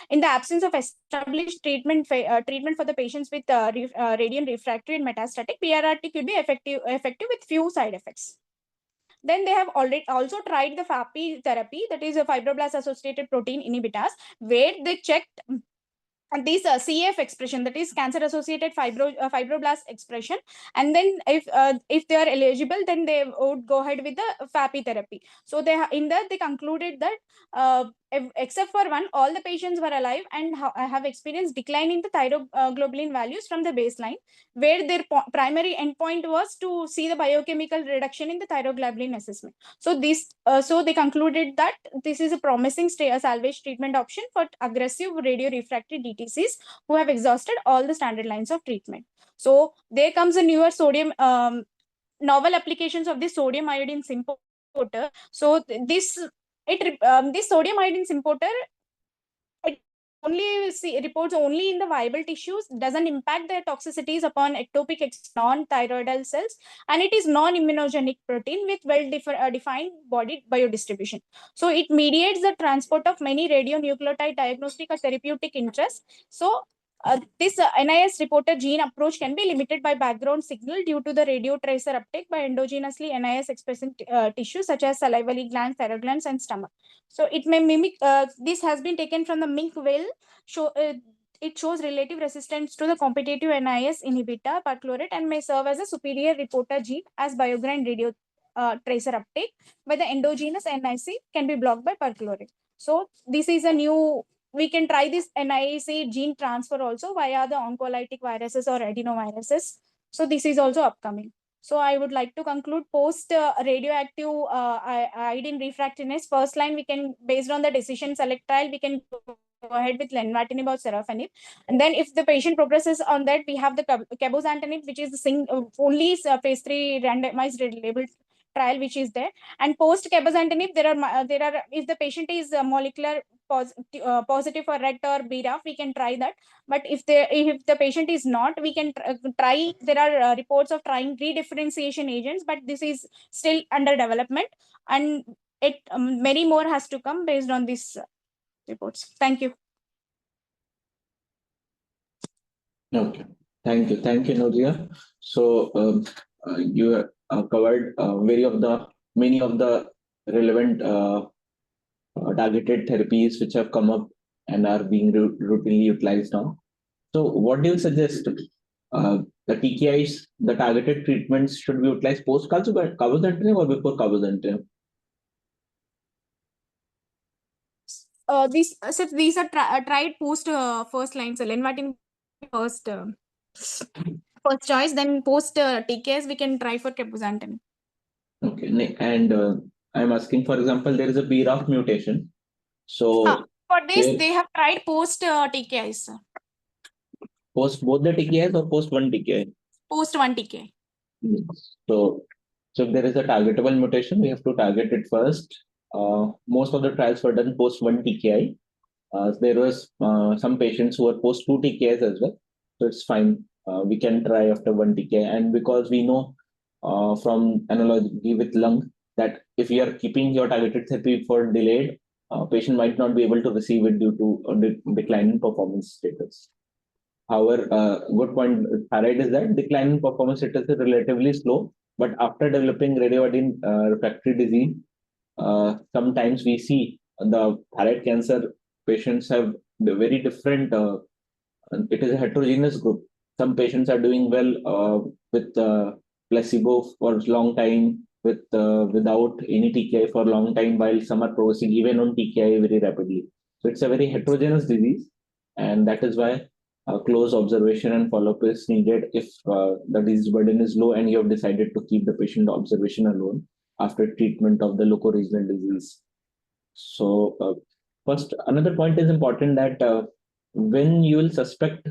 in the absence of established treatment for the patients with radiant refractory and metastatic, PRRT could be effective with few side effects. Then they have also tried the FAPI therapy, that is a fibroblast associated protein inhibitors, where they checked this CF expression, that is cancer associated fibroblast expression, and then if they are eligible, then they would go ahead with the FAPI therapy. So they concluded that except for one, all the patients were alive and have experienced decline in the thyroglobulin values from the baseline, where their primary endpoint was to see the biochemical reduction in the thyroglobulin assessment. So so they concluded that this is a promising salvage treatment option for aggressive radio-refractory DTCs who have exhausted all the standard lines of treatment. So there comes a newer sodium novel applications of the sodium iodine symporter. So this sodium iodine symporter, it reports only in the viable tissues, doesn't impact the toxicities upon ectopic non-thyroidal cells, and it is non-immunogenic protein with well-defined body biodistribution. So it mediates the transport of many radionucleotide diagnostic or therapeutic interests. So this NIS reporter gene approach can be limited by background signal due to the radio tracer uptake by endogenously NIS expressing tissues such as salivary glands, thyroid glands, and stomach. So it may mimic, this has been taken from the mink whale. It shows relative resistance to the competitive NIS inhibitor perchlorate and may serve as a superior reporter gene as biogrind radio tracer uptake, where the endogenous NIC can be blocked by perchlorate. So this is a new, we can try this NIC gene transfer also via the oncolytic viruses or adenoviruses. So this is also upcoming. So I would like to conclude post radioactive iodine refractoriness. First line, we can, based on the decision select trial, we can go ahead with lenvatinib or sorafenib. And then if the patient progresses on that, we have the cabozantinib, which is the only phase 3 randomized labeled trial which is there. And post cabozantinib, there are if the patient is molecular positive for RET or BRAF, we can try that. But if the patient is not, we can try. There are reports of trying redifferentiation agents, but this is still under development, and many more has to come based on these reports. Thank you.
Okay, thank you, Nadia. So you have covered many of the relevant targeted therapies which have come up and are being routinely utilized now. So what do you suggest? The TKIs, the targeted treatments should be utilized post cabozantinib or before cabozantinib?
These are tried post first line. So lenvatinib first choice, then post TKS we can try for cabozantinib.
Okay, and I'm asking, for example, there is a BRAF mutation. So
for this, they have tried post TKIs.
Post both the TKIs or post one TKI?
Post one TKI.
So if there is a targetable mutation, we have to target it first. Most of the trials were done post one TKI. There was some patients who were post two TKIs as well. So it's fine. We can try after one TKI. And because we know from analogy with lung that if you are keeping your targeted therapy for delayed, patient might not be able to receive it due to decline in performance status. However, good point thyroid is that decline in performance status is relatively slow, but after developing radioiodine refractory disease, sometimes we see the thyroid cancer patients have very different, it is a heterogeneous group. Some patients are doing well with placebo for a long time, without any TKI for a long time, while some are progressing even on TKI very rapidly. So it's a very heterogeneous disease, and that is why close observation and follow-up is needed if the disease burden is low and you have decided to keep the patient observation alone after treatment of the locoregional disease. So first, another point is important that when you will suspect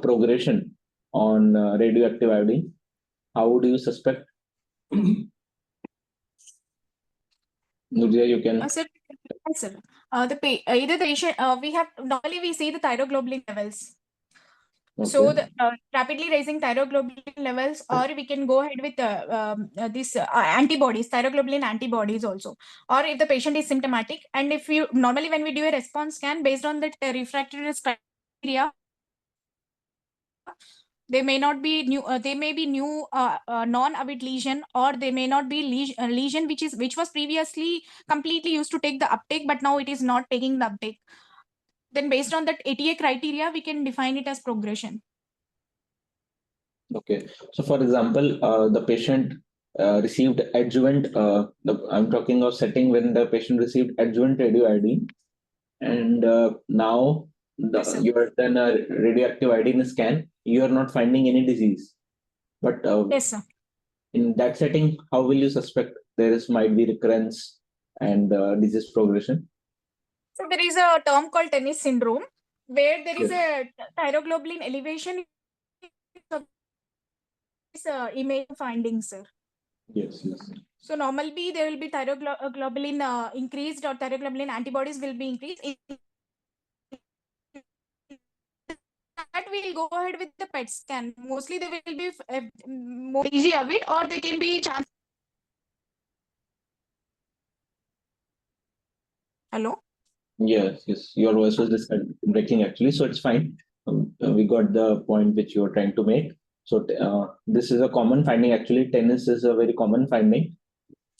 progression on radioactive iodine, how would you suspect? Nurja, you can.
Sir, either the patient, normally we see the thyroglobulin levels. Okay. So the rapidly raising thyroglobulin levels, or we can go ahead with these antibodies, thyroglobulin antibodies also. Or if the patient is symptomatic, and if you normally when we do a response scan based on the refractoriness criteria, they may not be new. They may be new non-avid lesion, or they may not be lesion which was previously completely used to take the uptake, but now it is not taking the uptake. Then based on that ATA criteria, we can define it as progression.
Okay. So for example, the patient received adjuvant, I'm talking of setting when the patient received adjuvant radioiodine, And now
Yes, sir.
you have done a radioactive iodine scan. You are not finding any disease. But
Yes, sir.
in that setting, how will you suspect there is might be recurrence and disease progression?
So there is a term called tennis syndrome, where there is
Yes.
a thyroglobulin elevation of this image findings, sir.
Yes, yes.
So normally there will be thyroglobulin increased, or thyroglobulin antibodies will be increased. In that we'll go ahead with the PET scan. Mostly they will be more easy of it, or they can be chance. Hello.
Yes, yes. Your voice was breaking actually, so it's fine. We got the point which you were trying to make. So this is a common finding actually. Tennis is a very common finding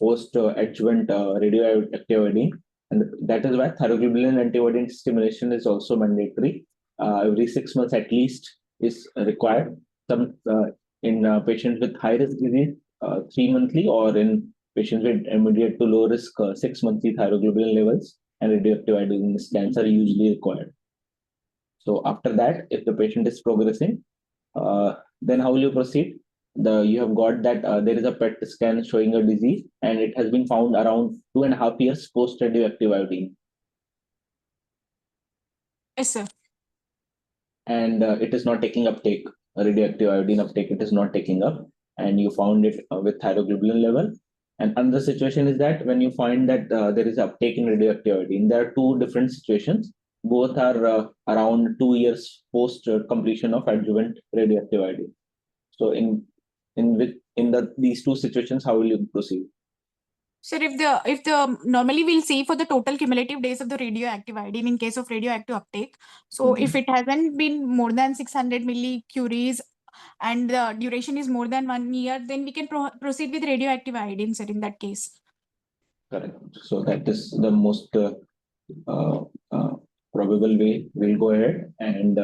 post adjuvant radioactive iodine, and that is why thyroglobulin antibody stimulation is also mandatory. Every 6 months at least is required. Some in patients with high risk disease, 3 monthly, or in patients with immediate to low risk, 6 monthly thyroglobulin levels and radioactive iodine scans are usually required. So after that, if the patient is progressing, then how will you proceed? You have got that there is a PET scan showing a disease, and it has been found around 2.5 years post radioactive iodine,
Yes, sir.
and it is not taking uptake. Radioactive iodine uptake, it is not taking up, and you found it with thyroglobulin level. And another situation is that when you find that there is uptake in radioactive iodine, there are two different situations. Both are around 2 years post completion of adjuvant radioactive iodine. So in these two situations, how will you proceed?
Sir, if the normally we'll see for the total cumulative days of the radioactive iodine in case of radioactive uptake. So if it hasn't been more than 600 millicuries and the duration is more than 1 year, then we can proceed with radioactive iodine, sir, in that case.
Correct. So that is the most uh, uh, probable way. We'll go ahead, and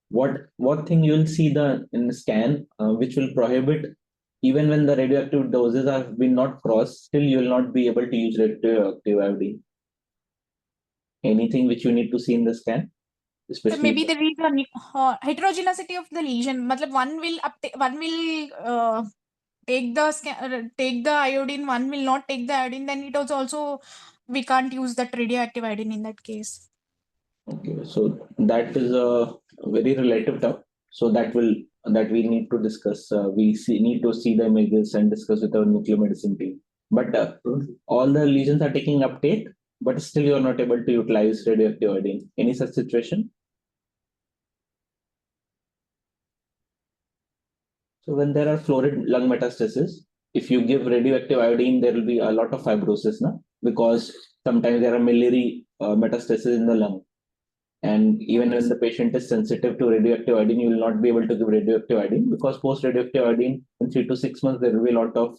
what thing you'll see in the scan which will prohibit, even when the radioactive doses have been not crossed, still you will not be able to use radioactive iodine. Anything which you need to see in the scan,
So
especially
maybe there is a heterogeneity of the lesion. Matlab one will take the iodine, one will not take the iodine. Then it was also we can't use that radioactive iodine in that case.
Okay, so that is a very relative term. So that we need to discuss. Need to see the images and discuss with our nuclear medicine team. But all the lesions are taking uptake, but still you are not able to utilize radioactive iodine. Any such situation? So when there are florid lung metastasis, if you give radioactive iodine, there will be a lot of fibrosis, na? Because sometimes there are miliary metastasis in the lung. And even when the patient is sensitive to radioactive iodine, you will not be able to give radioactive iodine, because post radioactive iodine, in 3 to 6 months, there will be a lot of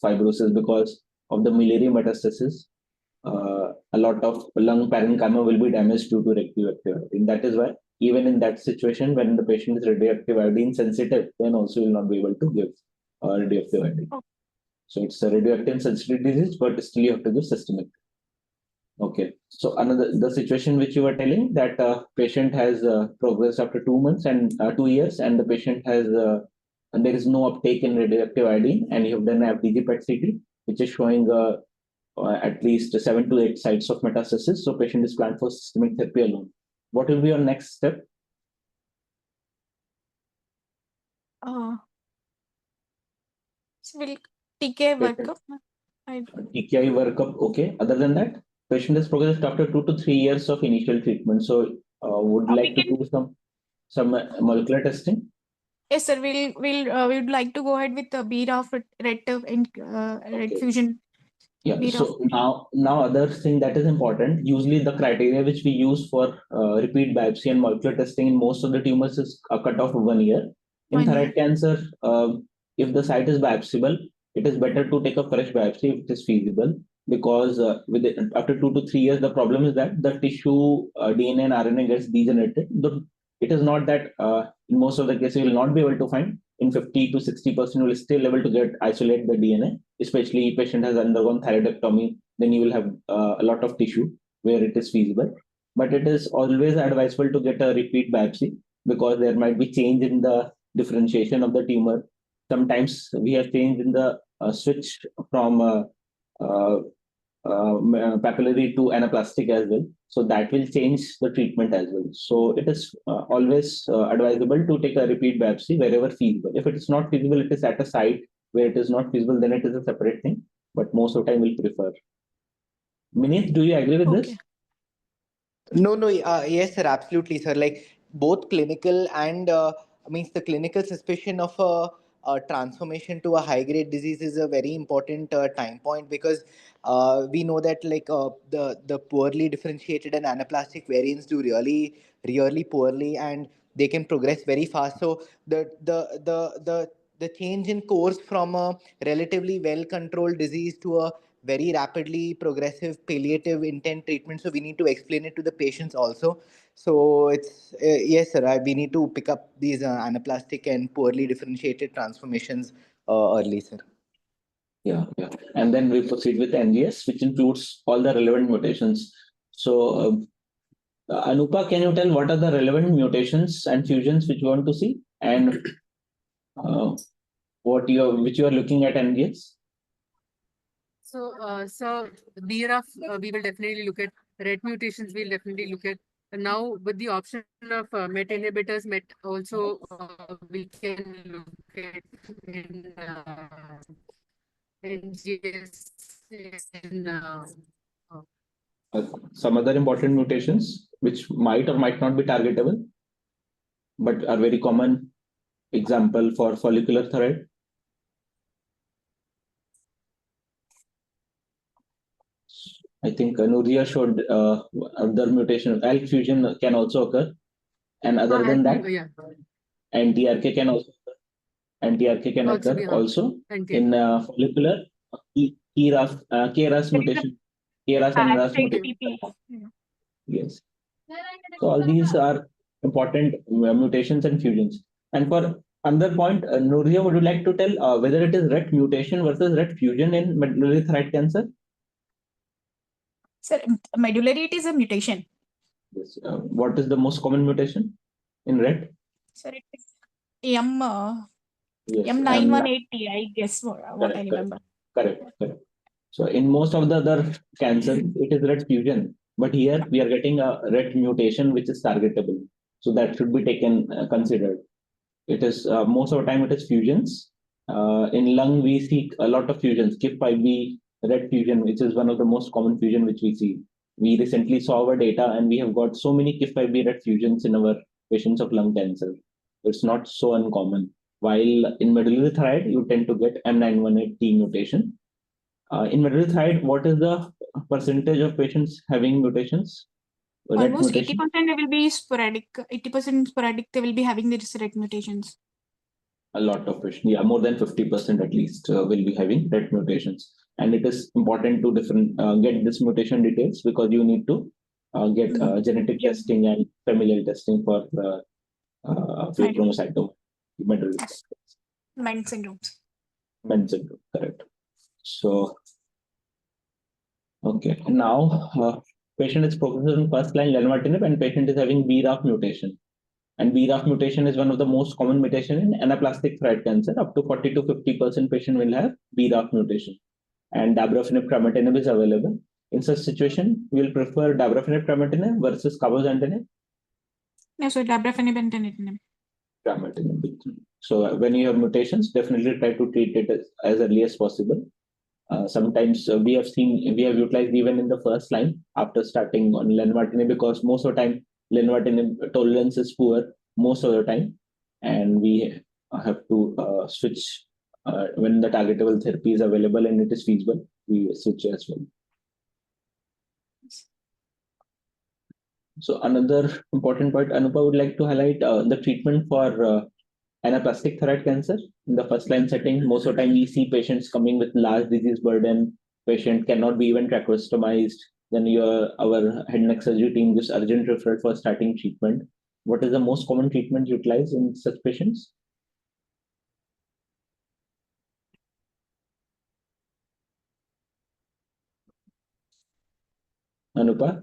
fibrosis because of the miliary metastasis. A lot of lung parenchyma will be damaged due to radioactive iodine. That is why, even in that situation, when the patient is radioactive iodine sensitive, then also you will not be able to give radioactive iodine.
Okay.
So it's a radioactive sensitive disease, but still you have to give systemic. Okay. So the situation which you were telling, that patient has progressed after 2 months and 2 years, and the patient has and there is no uptake in radioactive iodine, and you have done FDG PET CT, which is showing at least 7 to 8 sites of metastasis. So patient is planned for systemic therapy alone. What will be your next step?
So we'll TK workup.
TKI workup. Okay. Other than that, patient has progressed after 2 to 3 years of initial treatment. So would like to do some molecular testing.
Yes, sir. We would like to go ahead with the BRAF red
Okay.
fusion.
Yeah.
BRAF.
So now other thing that is important. Usually the criteria which we use for repeat biopsy and molecular testing in most of the tumors is a cutoff of 1 year. In
1 year.
thyroid cancer, if the site is biopsiable, it is better to take a fresh biopsy if it is feasible, because after 2 to 3 years, the problem is that the tissue DNA and RNA gets degenerated. It is not that in most of the cases you will not be able to find. In 50 to 60%, you will still able to isolate the DNA, especially if patient has undergone thyroidectomy. Then you will have a lot of tissue where it is feasible. but it is always advisable to get a repeat biopsy because there might be change in the differentiation of the tumor. Sometimes we have change in the switch from uh, papillary to anaplastic as well. So that will change the treatment as well. So it is always advisable to take a repeat biopsy wherever feasible. If it is not feasible, it is at a site where it is not feasible, then it is a separate thing. But most of the time we'll prefer. Minit, do you agree with this?
No, yes, sir, absolutely, sir. Like both clinical and means the clinical suspicion of a transformation to a high grade disease is a very important time point because we know that like the poorly differentiated and anaplastic variants do really poorly and they can progress very fast. So the change in course from a relatively well controlled disease to a very rapidly progressive palliative intent treatment, so we need to explain it to the patients also. So it's yes sir, we need to pick up these anaplastic and poorly differentiated transformations early, sir.
Yeah. And then we proceed with NGS, which includes all the relevant mutations. So Anupa, can you tell what are the relevant mutations and fusions which you want to see, and which you are looking at NGS?
So BRAF, we will definitely look at RET mutations. We'll definitely look at now with the option of MET inhibitors. MET also we can look at in NGS in
Some other important mutations which might or might not be targetable, but are very common. Example for follicular thyroid. I think Nuria showed other mutation. ALK fusion can also occur, and other than that,
yeah.
anti-RK can also
Also
occur
be
also
NK.
in follicular KRAS mutation, KRAS and RAS mutation. Yes. So all these are important mutations and fusions. And for another point, Nuria, would you like to tell whether it is RET mutation versus RET fusion in medullary thyroid cancer?
Sir, medullary, it is a mutation.
Yes. What is the most common mutation in RET?
Sir, it is M
Yes,
M918T, I guess what I remember.
Correct. So in most of the other cancer, it is RET fusion, but here we are getting a RET mutation which is targetable. So that should be taken considered. It is most of the time it is fusions. In lung, we see a lot of fusions. KIF5B RET fusion, which is one of the most common fusion which we see. We recently saw our data, and we have got so many KIF5B RET fusions in our patients of lung cancer. It's not so uncommon. While in medullary thyroid, you tend to get M918T mutation. In medullary thyroid, what is the percentage of patients having mutations?
Almost 80% they will be sporadic. 80% sporadic, they will be having these RET mutations.
A lot of patients, yeah, more than 50% at least will be having RET mutations. And it is important to get this mutation details because you need to get genetic testing and familial testing for phagocytoma.
MEND syndromes.
MEND syndrome, correct. So, okay, now patient is progressing on first line lenvatinib and patient is having BRAF mutation. And BRAF mutation is one of the most common mutation in anaplastic thyroid cancer. Up to 40 to 50% patient will have BRAF mutation. And dabrafenib trametinib is available. In such situation, we will prefer dabrafenib trametinib versus cabozantinib.
No, so dabrafenib and tenitinib.
Trametinib. So when you have mutations, definitely try to treat it as early as possible. Sometimes we have utilized even in the first line after starting on lenvatinib because most of the time lenvatinib tolerance is poor most of the time, and we have to switch when the targetable therapy is available and it is feasible. We switch as well. So another important point, Anupa would like to highlight the treatment for anaplastic thyroid cancer. In the first line setting, most of the time we see patients coming with large disease burden. Patient cannot be even tracheostomized. Then our head and neck surgery team gives urgent referral for starting treatment. What is the most common treatment utilized in such patients? Anupa?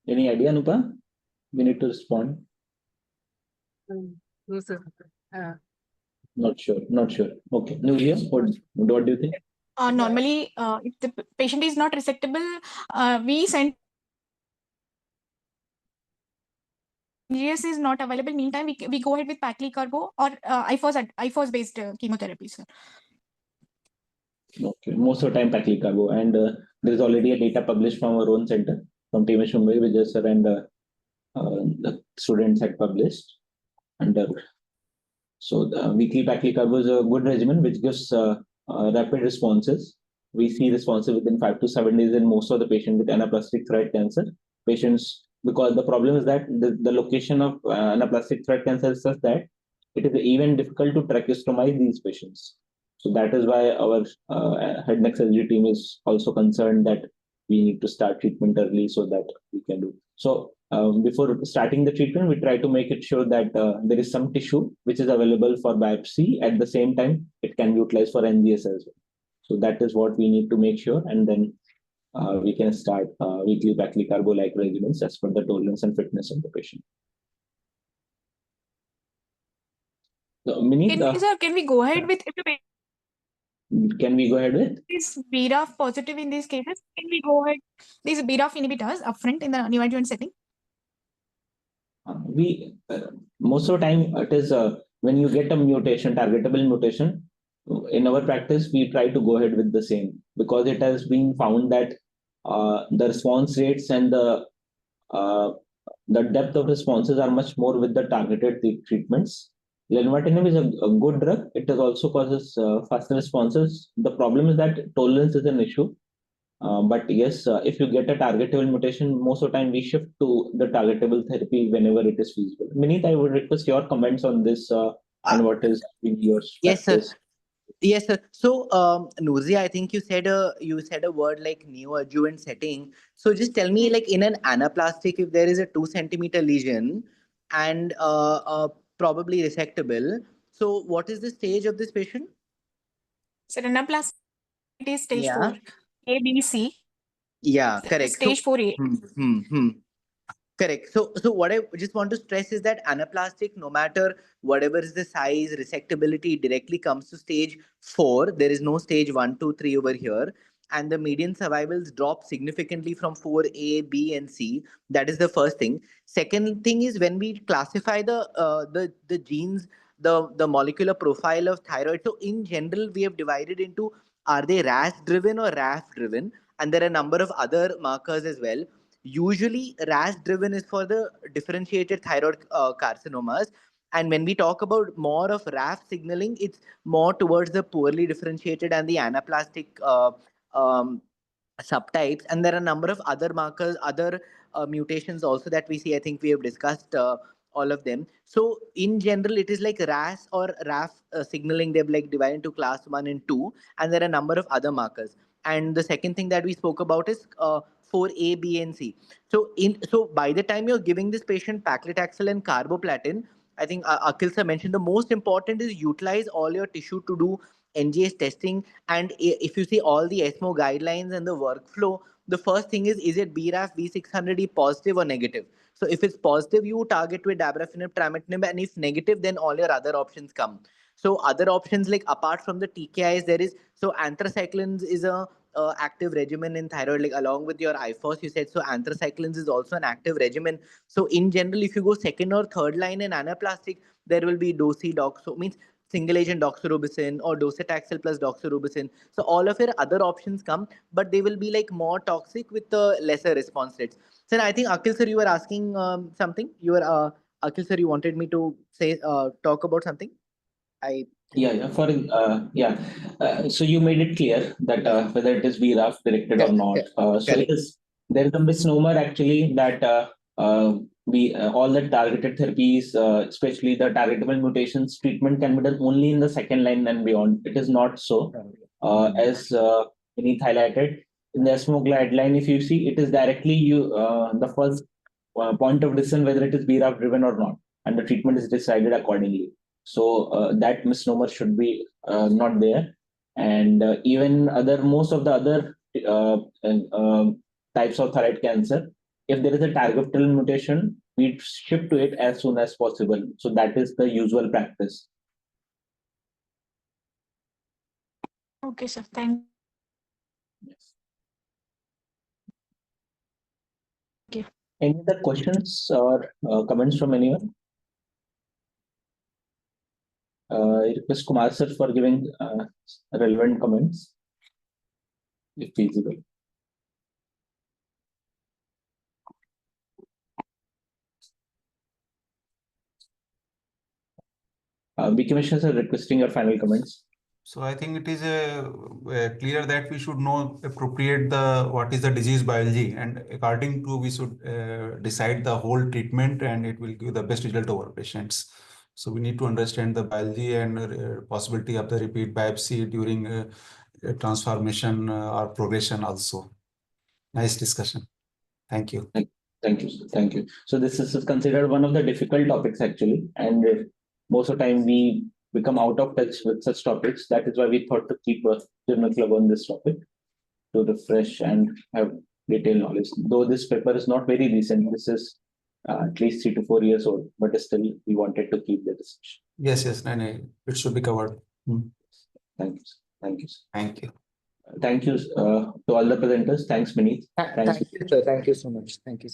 Any idea, Anupa? We need to respond.
No, sir.
Not sure. Not sure. Okay. Nuria, what do you think?
Normally, if the patient is not resectable, we send NGS is not available. Meantime, we go ahead with Paclitaxel or IFOS based chemotherapy, sir.
Okay. Most of the time, Paclitaxel, and there is already a data published from our own center, from Team Mumbai, Vijay sir, and the students had published. And so the weekly Paclitaxel is a good regimen which gives rapid responses. We see responses within 5 to 7 days in most of the patients with anaplastic thyroid cancer patients, because the problem is that the location of anaplastic thyroid cancer is such that it is even difficult to tracheostomize these patients. So that is why our head neck surgery team is also concerned that we need to start treatment early so that we can do. So before starting the treatment, we try to make it sure that there is some tissue which is available for biopsy. At the same time, it can be utilized for NGS as well. So that is what we need to make sure, and then we can start weekly Paclitaxel-like regimens as per the tolerance and fitness of the patient. So, Mineet,
Can we go ahead with if the patient
can we go ahead with?
is BRAF positive in these cases? Can we go ahead these BRAF inhibitors upfront in the neoadjuvant setting?
We most of the time it is when you get a mutation, targetable mutation. In our practice, we try to go ahead with the same, because it has been found that the response rates and the depth of responses are much more with the targeted treatments. Lenvatinib is a good drug. It also causes faster responses. The problem is that tolerance is an issue. But yes, if you get a targetable mutation, most of the time we shift to the targetable therapy whenever it is feasible. Mineet, I would request your comments on this and what is in your
Yes, sir.
practice.
Yes, sir. So, Nurzi, I think you said a word like neoadjuvant setting. So, just tell me, like in an anaplastic, if there is a 2 centimeter lesion and probably resectable, so what is the stage of this patient?
So anaplastic is stage
Yeah.
4, A, B, C.
Yeah, correct.
Stage 4A.
Correct. So what I just want to stress is that anaplastic, no matter whatever is the size, resectability, directly comes to stage 4. There is no stage 1, 2, 3 over here. And the median survivals drop significantly from 4A, B, and C. That is the first thing. Second thing is when we classify the genes, the molecular profile of thyroid. So in general, we have divided into, are they RAS driven or RAF driven? And there are a number of other markers as well. Usually, RAS driven is for the differentiated thyroid carcinomas. And when we talk about more of RAF signaling, it's more towards the poorly differentiated and the anaplastic um, subtypes. And there are a number of other markers, other mutations also that we see. I think we have discussed all of them. So in general, it is like RAS or RAF signaling. They've like divided into class 1 and 2, and there are a number of other markers. And the second thing that we spoke about is for A, B, and C. So by the time you're giving this patient paclitaxel and carboplatin, I think Akhil sir mentioned the most important is utilize all your tissue to do NGS testing. And if you see all the ESMO guidelines and the workflow, the first thing is it BRAF V600E positive or negative? So if it's positive, you target with dabrafenib, trametinib, and if negative, then all your other options come. So other options, like apart from the TKIs, there is, so anthracyclines is a active regimen in thyroid, like along with your IFOS, you said. So anthracyclines is also an active regimen. So in general, if you go second or third line in anaplastic, there will be doxo, means single agent doxorubicin or docetaxel plus doxorubicin. So all of your other options come, but they will be like more toxic with the lesser response rates. So I think Akhil sir, you were asking something. You were Akhil sir, you wanted me to say talk about something. I
So you made it clear that whether it is VRAF directed or not. So it is, there is a misnomer actually that we all the targeted therapies, especially the targetable mutations treatment, can be done only in the second line and beyond. It is not so. As Vineet highlighted in the ESMO guideline, if you see, it is directly the first point of decision whether it is BRAF driven or not, and the treatment is decided accordingly. So that misnomer should be not there. And even most of the other types of thyroid cancer, if there is a target mutation, we shift to it as soon as possible. So that is the usual practice.
Okay, sir. Thank
Yes.
you.
Any other questions or comments from anyone? I request Kumar sir for giving relevant comments, if feasible. B. Commissioner sir, requesting your final comments.
So I think it is clear that we should know appropriate what is the disease biology, and according to we should decide the whole treatment, and it will give the best result to our patients. So we need to understand the biology and possibility of the repeat biopsy during transformation or progression also. Nice discussion. Thank you.
Thank you, sir. Thank you. So this is considered one of the difficult topics actually, and most of the time we become out of touch with such topics. That is why we thought to keep a journal club on this topic to refresh and have detailed knowledge. Though this paper is not very recent, this is at least 3 to 4 years old, but still we wanted to keep the discussion.
Yes, no, it should be covered.
Thank you, sir. Thank you, sir.
Thank you.
Thank you to all the presenters. Thanks, Vineet.
Thank you, sir. Thank you so much. Thank you.